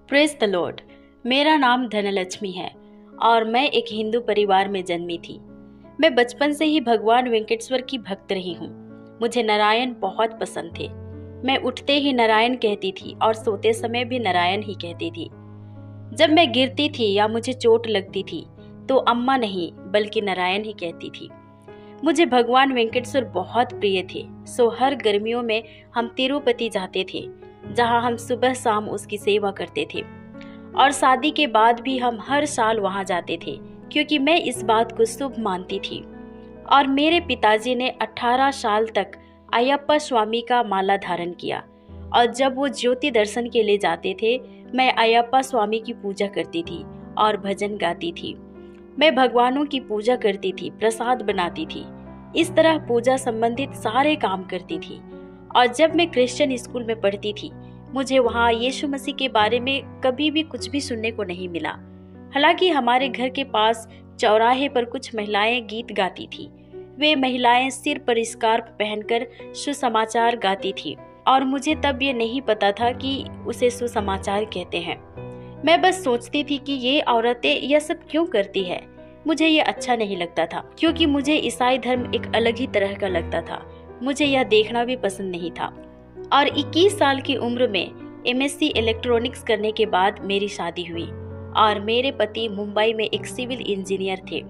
Praise the Lord. मेरा नाम धनलक्ष्मी है और मैं एक हिंदू परिवार में जन्मी थी। मैं बचपन से ही भगवान वेंकटेश्वर की भक्त रही हूँ। मुझे नारायण बहुत पसंद थे। मैं उठते ही नारायण कहती थी और सोते समय भी नारायण ही कहती थी। जब मैं गिरती थी या मुझे चोट लगती थी तो अम्मा नहीं बल्कि नारायण ही कहती थी। मुझे भगवान वेंकटेश्वर बहुत प्रिय थे। सो हर गर्मियों में हम तिरुपति जाते थे, जहां हम सुबह शाम उसकी सेवा करते थे। और शादी के बाद भी हम हर साल वहां जाते थे, क्योंकि मैं इस बात को शुभ मानती थी। और मेरे पिताजी ने 18 साल तक अयप्पा स्वामी का माला धारण किया। और जब वो ज्योति दर्शन के लिए जाते थे, मैं अयप्पा स्वामी की पूजा करती थी और भजन गाती थी। मैं भगवानों की पूजा करती थी, प्रसाद बनाती थी, इस तरह पूजा संबंधित सारे काम करती थी। और जब मैं क्रिश्चियन स्कूल में पढ़ती थी, मुझे वहाँ यीशु मसीह के बारे में कभी भी कुछ भी सुनने को नहीं मिला। हालांकि हमारे घर के पास चौराहे पर कुछ महिलाएं गीत गाती थी। वे महिलाएं सिर पर स्कार्फ पहनकर सुसमाचार गाती थी और मुझे तब ये नहीं पता था कि उसे सुसमाचार कहते हैं। मैं बस सोचती थी कि ये औरतें यह सब क्यों करती है। मुझे ये अच्छा नहीं लगता था, क्योंकि मुझे ईसाई धर्म एक अलग ही तरह का लगता था। मुझे यह देखना भी पसंद नहीं था। और 21 साल की उम्र में MSc इलेक्ट्रॉनिक्स करने के बाद मेरी शादी हुई और मेरे पति मुंबई में एक सिविल इंजीनियर थे,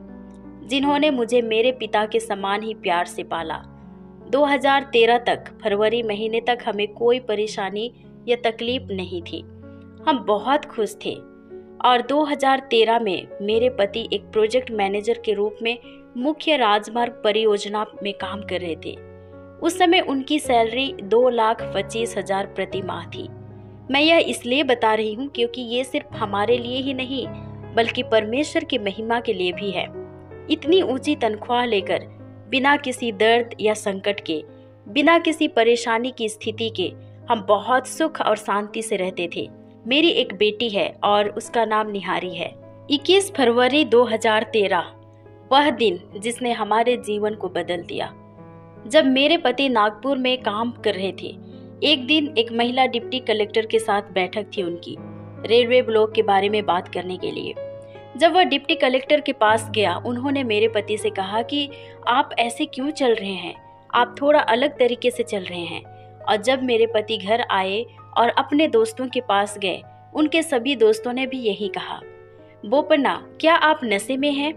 जिन्होंने मुझे मेरे पिता के समान ही प्यार से पाला। 2013 तक फरवरी महीने तक हमें कोई परेशानी या तकलीफ नहीं थी। हम बहुत खुश थे। और 2013 में मेरे पति एक प्रोजेक्ट मैनेजर के रूप में मुख्य राजमार्ग परियोजना में काम कर रहे थे। उस समय उनकी सैलरी 2,25,000 प्रति माह थी। मैं यह इसलिए बता रही हूँ क्योंकि ये सिर्फ हमारे लिए ही नहीं बल्कि परमेश्वर की महिमा के लिए भी है। इतनी ऊंची तनख्वाह लेकर बिना किसी दर्द या संकट के, बिना किसी परेशानी की स्थिति के हम बहुत सुख और शांति से रहते थे। मेरी एक बेटी है और उसका नाम निहारी है। 21 फरवरी 2013 वह दिन जिसने हमारे जीवन को बदल दिया। जब मेरे पति नागपुर में काम कर रहे थे, एक दिन एक महिला डिप्टी कलेक्टर के साथ बैठक थी उनकी, रेलवे ब्लॉक के बारे में बात करने के लिए। जब वह डिप्टी कलेक्टर के पास गया, उन्होंने मेरे पति से कहा कि आप ऐसे क्यों चल रहे हैं, आप थोड़ा अलग तरीके से चल रहे हैं। और जब मेरे पति घर आए और अपने दोस्तों के पास गए, उनके सभी दोस्तों ने भी यही कहा, बोपन्ना क्या आप नशे में हैं,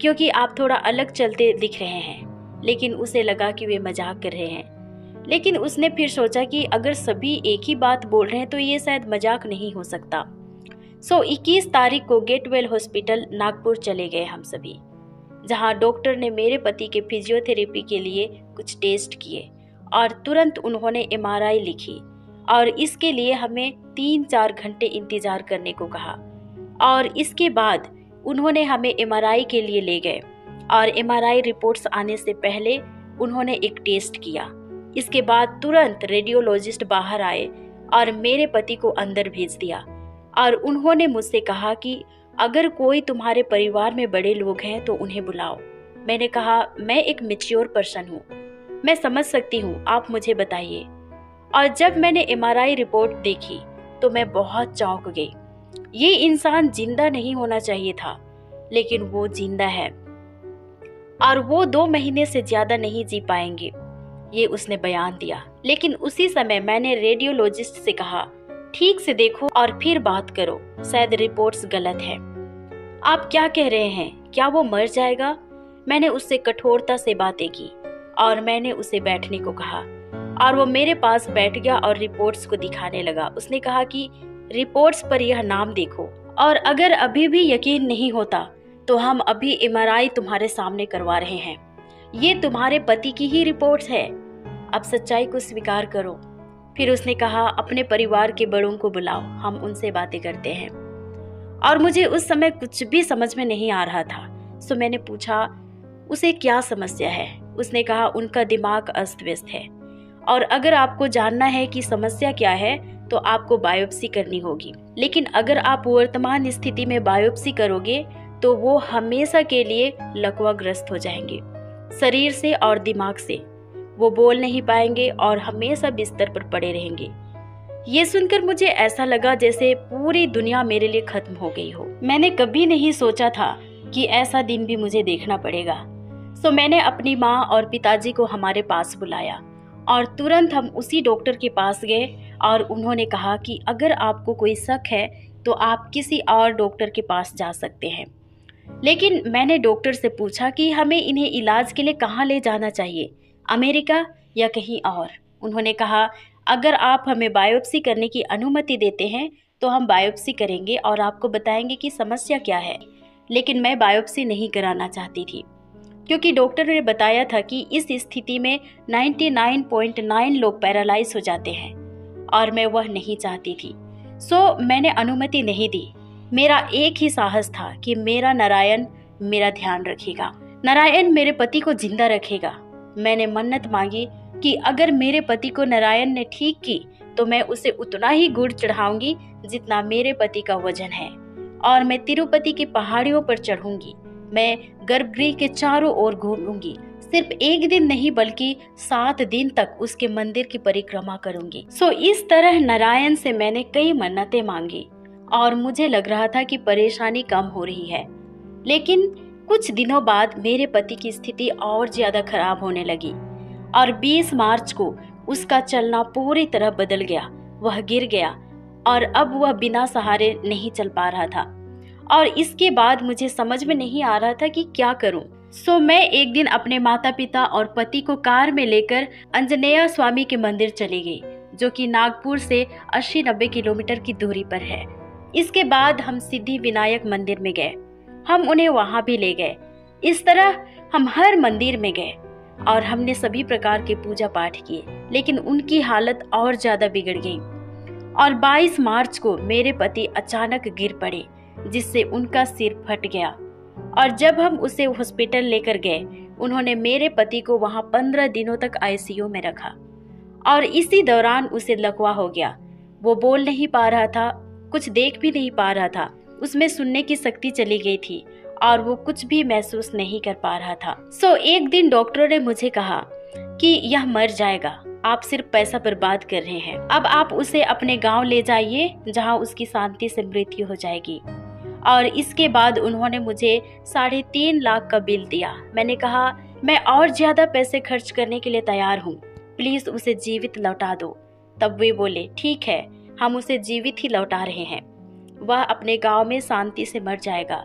क्योंकि आप थोड़ा अलग चलते दिख रहे हैं। लेकिन उसे लगा कि वे मजाक कर रहे हैं। लेकिन उसने फिर सोचा कि अगर सभी एक ही बात बोल रहे हैं तो ये शायद मजाक नहीं हो सकता। 21 तारीख को गेटवेल हॉस्पिटल नागपुर चले गए हम सभी, जहां डॉक्टर ने मेरे पति के फिजियोथेरेपी के लिए कुछ टेस्ट किए और तुरंत उन्होंने MRI लिखी और इसके लिए हमें 3-4 घंटे इंतजार करने को कहा। और इसके बाद उन्होंने हमें MRI के लिए ले गए और MRI रिपोर्ट्स आने से पहले उन्होंने एक टेस्ट किया। इसके बाद तुरंत रेडियोलॉजिस्ट बाहर आए और मेरे पति को अंदर भेज दिया। और उन्होंने मुझसे कहा कि अगर कोई तुम्हारे परिवार में बड़े लोग हैं तो उन्हें बुलाओ। मैंने कहा, मैं एक मैच्योर पर्सन हूँ, मैं समझ सकती हूँ, आप मुझे बताइए। और जब मैंने MRI रिपोर्ट देखी तो मैं बहुत चौंक गई। ये इंसान जिंदा नहीं होना चाहिए था, लेकिन वो जिंदा है और वो 2 महीने से ज्यादा नहीं जी पाएंगे, ये उसने बयान दिया। लेकिन उसी समय मैंने रेडियोलॉजिस्ट से कहा, ठीक से देखो और फिर बात करो, शायद रिपोर्ट्स गलत है। आप क्या कह रहे हैं, क्या वो मर जाएगा? मैंने उससे कठोरता से बातें की और मैंने उसे बैठने को कहा और वो मेरे पास बैठ गया और रिपोर्ट्स को दिखाने लगा। उसने कहा कि रिपोर्ट्स पर यह नाम देखो, और अगर अभी भी यकीन नहीं होता तो हम अभी MRI तुम्हारे सामने करवा रहे हैं। ये तुम्हारे पति की ही रिपोर्ट्स है, अब सच्चाई को स्वीकार करो। फिर उसने कहा, अपने परिवार के बड़ों को बुलाओ, हम उनसे बातें करते हैं। और मुझे उस समय कुछ भी समझ में नहीं आ रहा था। सो मैंने पूछा, उसे क्या समस्या है? उसने कहा, उनका दिमाग अस्त व्यस्त है और अगर आपको जानना है कि समस्या क्या है तो आपको बायोप्सी करनी होगी। लेकिन अगर आप वर्तमान स्थिति में बायोप्सी करोगे तो वो हमेशा के लिए लकवाग्रस्त हो जाएंगे, शरीर से और दिमाग से। वो बोल नहीं पाएंगे और हमेशा बिस्तर पर पड़े रहेंगे। ये सुनकर मुझे ऐसा लगा जैसे पूरी दुनिया मेरे लिए खत्म हो गई हो। मैंने कभी नहीं सोचा था कि ऐसा दिन भी मुझे देखना पड़ेगा। सो मैंने अपनी माँ और पिताजी को हमारे पास बुलाया और तुरंत हम उसी डॉक्टर के पास गए और उन्होंने कहा कि अगर आपको कोई शक है तो आप किसी और डॉक्टर के पास जा सकते हैं। लेकिन मैंने डॉक्टर से पूछा कि हमें इन्हें इलाज के लिए कहाँ ले जाना चाहिए, अमेरिका या कहीं और। उन्होंने कहा अगर आप हमें बायोप्सी करने की अनुमति देते हैं तो हम बायोप्सी करेंगे और आपको बताएंगे कि समस्या क्या है। लेकिन मैं बायोप्सी नहीं कराना चाहती थी क्योंकि डॉक्टर ने बताया था कि इस स्थिति में 99.9 लोग पैरालाइज हो जाते हैं और मैं वह नहीं चाहती थी। सो मैंने अनुमति नहीं दी। मेरा एक ही साहस था कि मेरा नारायण मेरा ध्यान रखेगा, नारायण मेरे पति को जिंदा रखेगा। मैंने मन्नत मांगी कि अगर मेरे पति को नारायण ने ठीक की तो मैं उसे उतना ही गुड़ चढ़ाऊंगी जितना मेरे पति का वजन है और मैं तिरुपति की पहाड़ियों पर चढ़ूंगी। मैं गर्भगृह के चारों ओर घूमूंगी, सिर्फ एक दिन नहीं बल्कि 7 दिन तक उसके मंदिर की परिक्रमा करूंगी। सो इस तरह नारायण से मैंने कई मन्नतें मांगी और मुझे लग रहा था कि परेशानी कम हो रही है। लेकिन कुछ दिनों बाद मेरे पति की स्थिति और ज्यादा खराब होने लगी और 20 मार्च को उसका चलना पूरी तरह बदल गया। वह गिर गया और अब वह बिना सहारे नहीं चल पा रहा था और इसके बाद मुझे समझ में नहीं आ रहा था कि क्या करूं। सो मैं एक दिन अपने माता पिता और पति को कार में लेकर अंजनेय स्वामी के मंदिर चली गई, जो कि नागपुर से 80-90 किलोमीटर की दूरी पर है। इसके बाद हम सिद्धि विनायक मंदिर में गए, हम उन्हें वहां भी ले गए। इस तरह हम हर मंदिर में गए और हमने सभी प्रकार के पूजा पाठ किए, लेकिन उनकी हालत और ज्यादा बिगड़ गई और 22 मार्च को मेरे पति अचानक गिर पड़े जिससे उनका सिर फट गया और जब हम उसे हॉस्पिटल लेकर गए उन्होंने मेरे पति को वहां 15 दिनों तक आईसीयू में रखा और इसी दौरान उसे लकवा हो गया। वो बोल नहीं पा रहा था, कुछ देख भी नहीं पा रहा था, उसमें सुनने की शक्ति चली गई थी और वो कुछ भी महसूस नहीं कर पा रहा था। सो एक दिन डॉक्टरों ने मुझे कहा कि यह मर जाएगा, आप सिर्फ पैसा बर्बाद कर रहे हैं, अब आप उसे अपने गांव ले जाइए जहां उसकी शांति से मृत्यु हो जाएगी। और इसके बाद उन्होंने मुझे 3.5 लाख का बिल दिया। मैंने कहा मैं और ज्यादा पैसे खर्च करने के लिए तैयार हूँ, प्लीज उसे जीवित लौटा दो। तब वे बोले ठीक है, हम उसे जीवित ही लौटा रहे हैं, वह अपने गांव में शांति से मर जाएगा,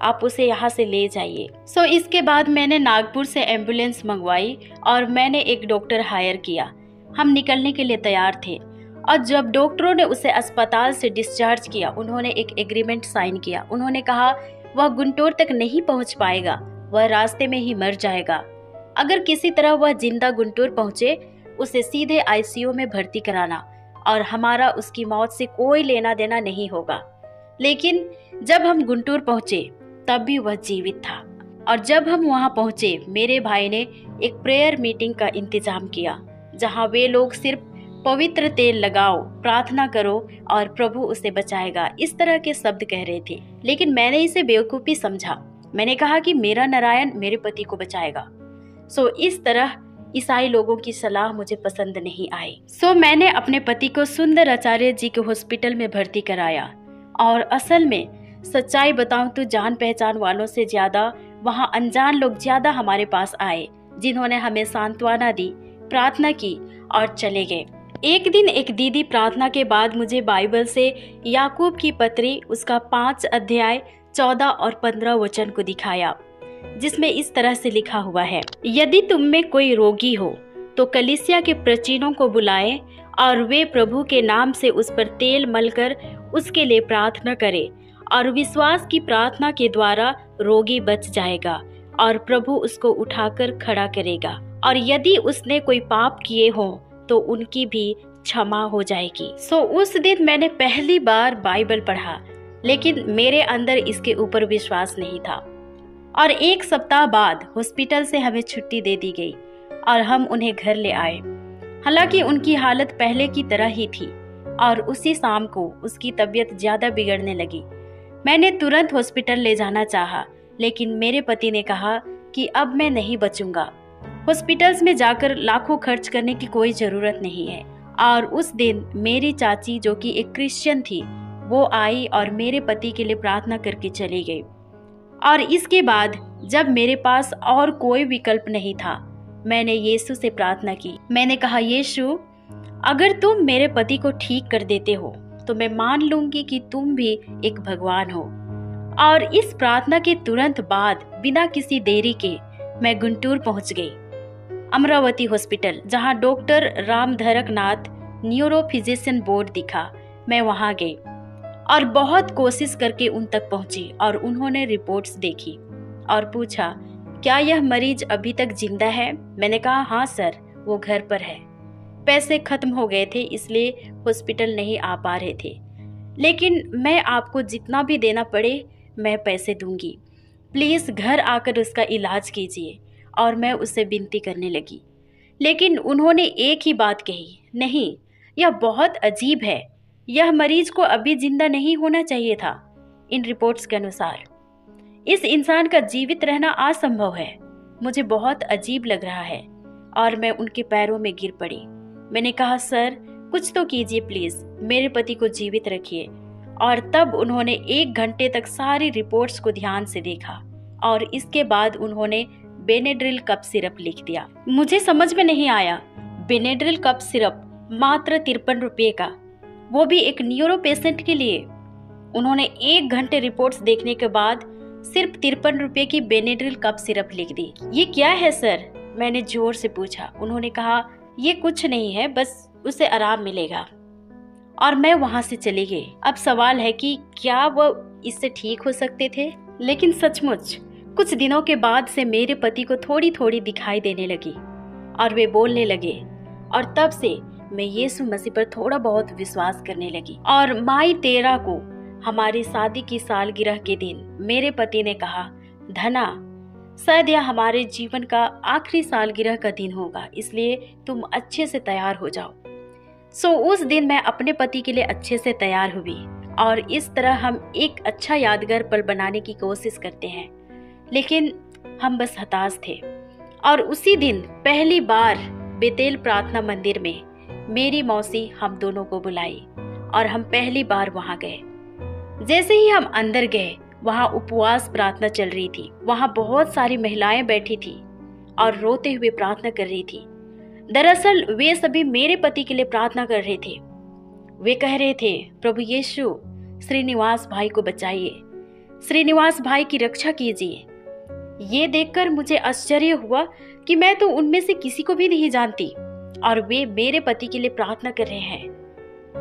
आप उसे यहाँ से ले जाइए। सो इसके बाद मैंने नागपुर से एम्बुलेंस मंगवाई और मैंने एक डॉक्टर हायर किया। हम निकलने के लिए तैयार थे और जब डॉक्टरों ने उसे अस्पताल से डिस्चार्ज किया उन्होंने एक एग्रीमेंट साइन किया। उन्होंने कहा वह गुंटूर तक नहीं पहुंच पाएगा, वह रास्ते में ही मर जाएगा। अगर किसी तरह वह जिंदा गुंटूर पहुंचे उसे सीधे आईसीयू में भर्ती कराना और हमारा उसकी मौत से कोई लेना देना नहीं होगा। लेकिन जब हम गुंटूर पहुंचे तब भी वह जीवित था और जब हम वहां पहुंचे मेरे भाई ने एक प्रेयर मीटिंग का इंतजाम किया जहां वे लोग सिर्फ पवित्र तेल लगाओ, प्रार्थना करो और प्रभु उसे बचाएगा, इस तरह के शब्द कह रहे थे। लेकिन मैंने इसे बेवकूफ़ी समझा। मैंने कहा कि मेरा नारायण मेरे पति को बचाएगा। सो इस तरह ईसाई लोगों की सलाह मुझे पसंद नहीं आई। सो मैंने अपने पति को सुंदर आचार्य जी के हॉस्पिटल में भर्ती कराया और असल में सच्चाई बताऊं तो जान पहचान वालों से ज्यादा वहां अनजान लोग ज्यादा हमारे पास आए जिन्होंने हमें सांत्वना दी, प्रार्थना की और चले गए। एक दिन एक दीदी प्रार्थना के बाद मुझे बाइबल से याकूब की पत्री उसका 5 अध्याय 14 और 15 वचन को दिखाया, जिसमें इस तरह से लिखा हुआ है, यदि तुम में कोई रोगी हो तो कलीसिया के प्रचीनों को बुलाएं और वे प्रभु के नाम से उस पर तेल मलकर उसके लिए प्रार्थना करें और विश्वास की प्रार्थना के द्वारा रोगी बच जाएगा और प्रभु उसको उठाकर खड़ा करेगा और यदि उसने कोई पाप किए हों तो उनकी भी क्षमा हो जाएगी। सो उस दिन मैंने पहली बार बाइबल पढ़ा, लेकिन मेरे अंदर इसके ऊपर विश्वास नहीं था और 1 सप्ताह बाद हॉस्पिटल से हमें छुट्टी दे दी गई और हम उन्हें घर ले आए। हालांकि उनकी हालत पहले की तरह ही थी और उसी शाम को उसकी तबीयत ज्यादा बिगड़ने लगी। मैंने तुरंत हॉस्पिटल ले जाना चाहा, लेकिन मेरे पति ने कहा कि अब मैं नहीं बचूंगा। हॉस्पिटल्स में जाकर लाखों खर्च करने की कोई जरूरत नहीं है और उस दिन मेरी चाची जो कि एक क्रिश्चियन थी वो आई और मेरे पति के लिए प्रार्थना करके चली गई। और इसके बाद जब मेरे पास और कोई विकल्प नहीं था, मैंने यीशु से प्रार्थना की। मैंने कहा, यीशु अगर तुम मेरे पति को ठीक कर देते हो तो मैं मान लूंगी कि तुम भी एक भगवान हो। और इस प्रार्थना के तुरंत बाद बिना किसी देरी के मैं गुंटूर पहुंच गई, अमरावती हॉस्पिटल, जहां डॉक्टर रामधरकनाथ न्यूरो फिजिशियन बोर्ड दिखा। मैं वहां गई और बहुत कोशिश करके उन तक पहुंची और उन्होंने रिपोर्ट्स देखी और पूछा, क्या यह मरीज अभी तक जिंदा है? मैंने कहा, हाँ सर, वो घर पर है। पैसे खत्म हो गए थे इसलिए हॉस्पिटल नहीं आ पा रहे थे, लेकिन मैं आपको जितना भी देना पड़े मैं पैसे दूंगी, प्लीज़ घर आकर उसका इलाज कीजिए। और मैं उससे विनती करने लगी, लेकिन उन्होंने एक ही बात कही, नहीं, यह बहुत अजीब है, यह मरीज को अभी जिंदा नहीं होना चाहिए था। इन रिपोर्ट्स के अनुसार इस इंसान का जीवित रहना असंभव है। मुझे बहुत अजीब लग रहा है और मैं उनके पैरों में गिर पड़ी। मैंने कहा, सर कुछ तो कीजिए प्लीज, मेरे पति को जीवित रखिए। और तब उन्होंने 1 घंटे तक सारी रिपोर्ट्स को ध्यान से देखा और इसके बाद उन्होंने बेनेड्रिल कप सिरप लिख दिया। मुझे समझ में नहीं आया, बेनेड्रिल कप सिरप मात्र 53 रुपये का, वो भी एक न्यूरो पेशेंट के लिए। उन्होंने 1 घंटे रिपोर्ट्स देखने के बाद सिर्फ 53 रुपये की बेनेड्रिल कप सिरप लिख दी। ये क्या है सर? मैंने जोर से पूछा। उन्होंने कहा, ये कुछ नहीं है, बस उसे आराम मिलेगा। और मैं वहां से चली गई। अब सवाल है कि क्या वह इससे ठीक हो सकते थे? लेकिन सचमुच कुछ दिनों के बाद से मेरे पति को थोड़ी थोड़ी दिखाई देने लगी और वे बोलने लगे, और तब से मैं यीशु मसीह पर थोड़ा बहुत विश्वास करने लगी। और मई 13 को हमारी शादी की सालगिरह के दिन मेरे पति ने कहा, धना, शायद यह हमारे जीवन का आखिरी सालगिरह का दिन होगा, इसलिए तुम अच्छे से तैयार हो जाओ। उस दिन मैं अपने पति के लिए अच्छे से तैयार हुई और इस तरह हम एक अच्छा यादगार पल बनाने की कोशिश करते हैं, लेकिन हम बस हताश थे। और उसी दिन पहली बार बेतेल प्रार्थना मंदिर में मेरी मौसी हम दोनों को बुलाई और हम पहली बार वहां गए। जैसे ही हम अंदर गए, वहां उपवास प्रार्थना चल रही थी। वहां बहुत सारी महिलाएं बैठी थी और रोते हुए प्रार्थना कर रही थी। दरअसल वे सभी मेरे पति के लिए प्रार्थना कर रहे थे। वे कह रहे थे, प्रभु यीशु, श्रीनिवास भाई को बचाइए, श्रीनिवास भाई की रक्षा कीजिए। ये देखकर मुझे आश्चर्य हुआ कि मैं तो उनमें से किसी को भी नहीं जानती और वे मेरे पति के लिए प्रार्थना कर रहे हैं।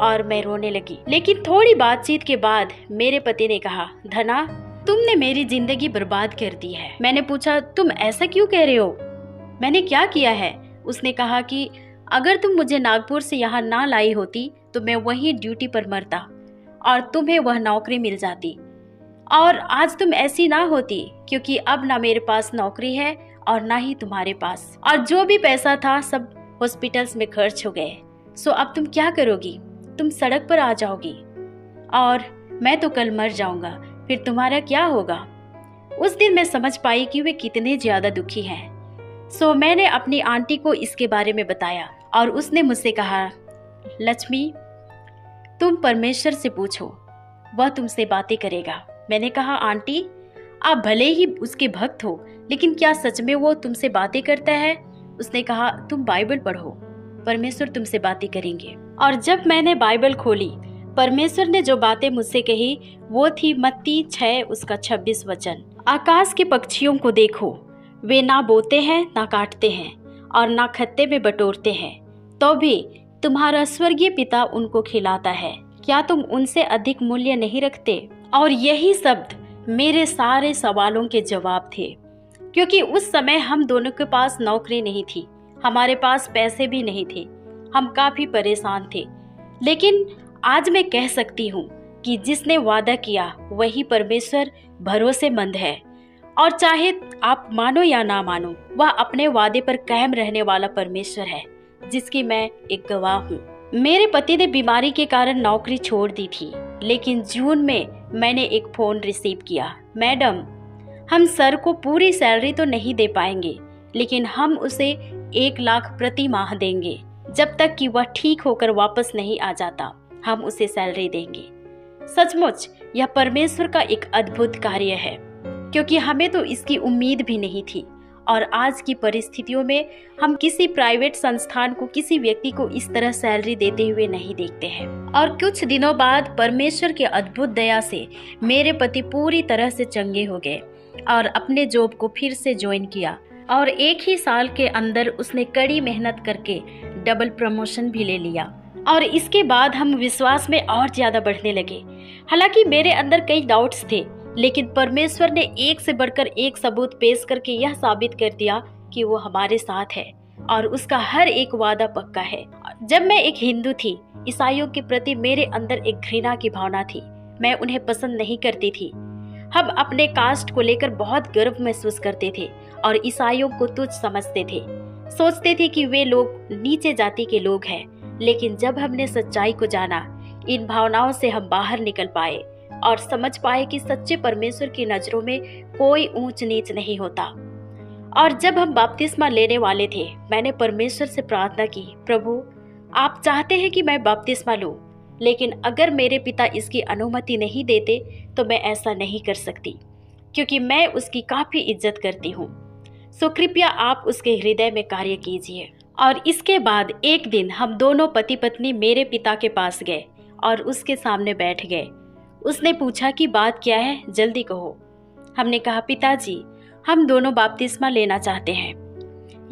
और मैं रोने लगी। लेकिन थोड़ी बातचीत के बाद मेरे पति ने कहा, धना, तुमने मेरी जिंदगी बर्बाद कर दी है। मैंने पूछा, तुम ऐसा क्यों कह रहे हो? मैंने क्या किया है? उसने कहा कि अगर तुम मुझे नागपुर से यहाँ ना लाई होती तो मैं वहीं ड्यूटी पर मरता और तुम्हें वह नौकरी मिल जाती, और आज तुम ऐसी ना होती, क्योंकि अब ना मेरे पास नौकरी है और ना ही तुम्हारे पास, और जो भी पैसा था सब हॉस्पिटल्स में खर्च हो गए। अब तुम क्या करोगी? तुम सड़क पर आ जाओगी और मैं तो कल मर जाऊंगा, फिर तुम्हारा क्या होगा? उस दिन मैं समझ पाई कि वे कितने ज्यादा दुखी हैं। मैंने अपनी आंटी को इसके बारे में बताया और उसने मुझसे कहा, लक्ष्मी, तुम परमेश्वर से पूछो, वह तुमसे बातें करेगा। मैंने कहा, आंटी, आप भले ही उसके भक्त हो, लेकिन क्या सच में वो तुमसे बातें करता है? उसने कहा, तुम बाइबल पढ़ो, परमेश्वर तुमसे बातें करेंगे। और जब मैंने बाइबल खोली, परमेश्वर ने जो बातें मुझसे कही वो थी मत्ती 6 उसका 26 वचन। आकाश के पक्षियों को देखो, वे ना बोते हैं, ना काटते हैं और ना खत्ते में बटोरते हैं, तो भी तुम्हारा स्वर्गीय पिता उनको खिलाता है। क्या तुम उनसे अधिक मूल्य नहीं रखते? और यही शब्द मेरे सारे सवालों के जवाब थे, क्योंकि उस समय हम दोनों के पास नौकरी नहीं थी, हमारे पास पैसे भी नहीं थे, हम काफी परेशान थे। लेकिन आज मैं कह सकती हूँ कि जिसने वादा किया वही परमेश्वर भरोसेमंद है, और चाहे आप मानो या ना मानो, वह अपने वादे पर कायम रहने वाला परमेश्वर है, जिसकी मैं एक गवाह हूँ। मेरे पति ने बीमारी के कारण नौकरी छोड़ दी थी, लेकिन जून में मैंने एक फोन रिसीव किया, मैडम, हम सर को पूरी सैलरी तो नहीं दे पाएंगे, लेकिन हम उसे 1 लाख प्रति माह देंगे, जब तक कि वह ठीक होकर वापस नहीं आ जाता हम उसे सैलरी देंगे। सचमुच यह परमेश्वर का एक अद्भुत कार्य है, क्योंकि हमें तो इसकी उम्मीद भी नहीं थी और आज की परिस्थितियों में हम किसी प्राइवेट संस्थान को किसी व्यक्ति को इस तरह सैलरी देते हुए नहीं देखते हैं। और कुछ दिनों बाद परमेश्वर की अद्भुत दया से मेरे पति पूरी तरह से चंगे हो गए और अपने जॉब को फिर से ज्वाइन किया और एक ही साल के अंदर उसने कड़ी मेहनत करके डबल प्रमोशन भी ले लिया। और इसके बाद हम विश्वास में और ज्यादा बढ़ने लगे। हालांकि मेरे अंदर कई डाउट्स थे, लेकिन परमेश्वर ने एक से बढ़कर एक सबूत पेश करके यह साबित कर दिया कि वो हमारे साथ है और उसका हर एक वादा पक्का है। जब मैं एक हिंदू थी, ईसाइयों के प्रति मेरे अंदर एक घृणा की भावना थी। मैं उन्हें पसंद नहीं करती थी। हम अपने कास्ट को लेकर बहुत गर्व महसूस करते थे और ईसाइयों को तुच्छ समझते थे, सोचते थे कि वे लोग नीचे जाति के लोग हैं। लेकिन जब हमने सच्चाई को जाना, इन भावनाओं से हम बाहर निकल पाए और समझ पाए कि सच्चे परमेश्वर की नजरों में कोई ऊंच नीच नहीं होता। और जब हम बपतिस्मा लेने वाले थे, मैंने परमेश्वर से प्रार्थना की, प्रभु आप चाहते हैं कि मैं बपतिस्मा लूं, लेकिन अगर मेरे पिता इसकी अनुमति नहीं देते तो मैं ऐसा नहीं कर सकती, क्योंकि मैं उसकी काफी इज्जत करती हूँ। सो कृपया आप उसके हृदय में कार्य कीजिए। और इसके बाद एक दिन हम दोनों पति पत्नी मेरे पिता के पास गए और उसके सामने बैठ गए। उसने पूछा कि बात क्या है, जल्दी कहो। हमने कहा, पिताजी हम दोनों बपतिस्मा लेना चाहते हैं।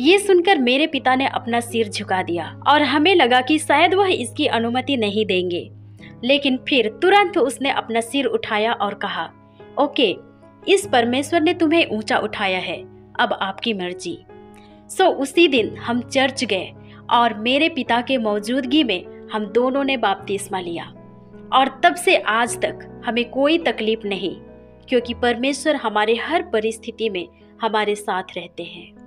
ये सुनकर मेरे पिता ने अपना सिर झुका दिया और हमें लगा कि शायद वह इसकी अनुमति नहीं देंगे, लेकिन फिर तुरंत उसने अपना सिर उठाया और कहा, ओके, इस परमेश्वर ने तुम्हें ऊंचा उठाया है, अब आपकी मर्जी। सो उसी दिन हम चर्च गए और मेरे पिता के मौजूदगी में हम दोनों ने बपतिस्मा लिया और तब से आज तक हमें कोई तकलीफ नहीं, क्योंकि परमेश्वर हमारे हर परिस्थिति में हमारे साथ रहते हैं।